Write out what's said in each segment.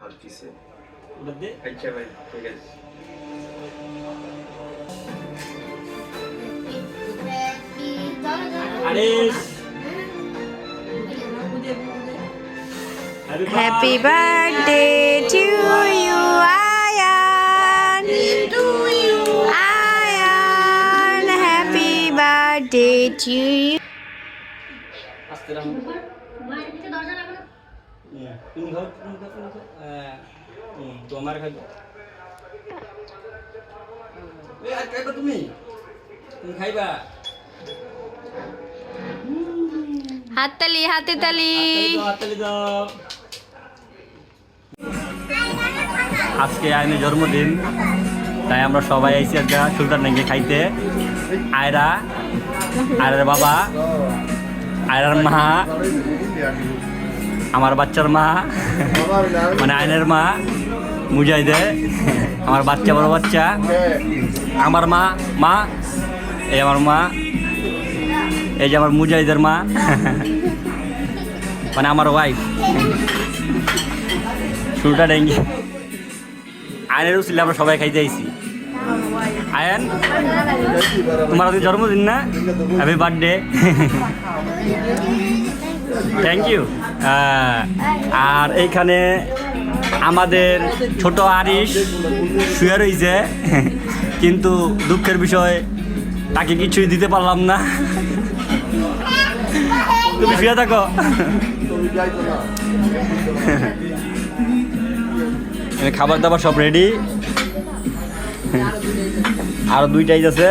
আর পিছে ওটা দে। আচ্ছা ভাই ঠিক আছে। Anis Happy birthday to you, Ayan. Ayan, happy birthday to you. আস্তে রাখো। তুমি খাও তো আমার খাইবো আর খাইবা তুমি খাইবা হাততালি হাতে তালি। হাততালি দাও। আজকে আইনের জন্মদিন, তাই আমরা সবাই আইসি আজকে সুলতান নাকি খাইতে। আয়রার বাবা, আয়রার মা, আমার বাচ্চার মা মানে আইনের মা, মুজাহিদে আমার বাচ্চা, বড় বাচ্চা, আমার মা এই আমার মা, এই যে আমার মুজাহিদের মা মানে আমার ওয়াইফ শুরুটা ডেঙ্গি। আয়নের উচিলে আমরা সবাই খাইতে আইছি। আয়ন, তোমার আজকে জন্মদিন না? Happy birthday. Thank you. আর এইখানে আমাদের ছোট আরিশ শুয়ে রয়েছে, কিন্তু দুঃখের বিষয় তাকে কিছুই দিতে পারলাম না। তুমি শুয়ে থাকো। খাবার দাবার সব রেডি, আরো দুইটাই আছে।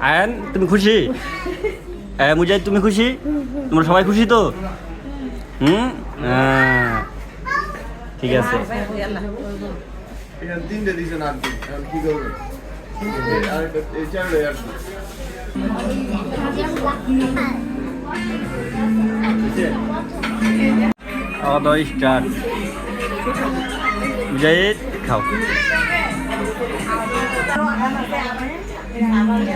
আয়ন, তুমি খুশি? মুজাহিদ, তুমি খুশি? তোমরা সবাই খুশি তো? ঠিক আছে। এখানে তিনটে দিয়েছেন আর কি করবেন? এই চারটে আর কি খাওয়া স্টার্ট। মুজাহিদ খাও। আমাকে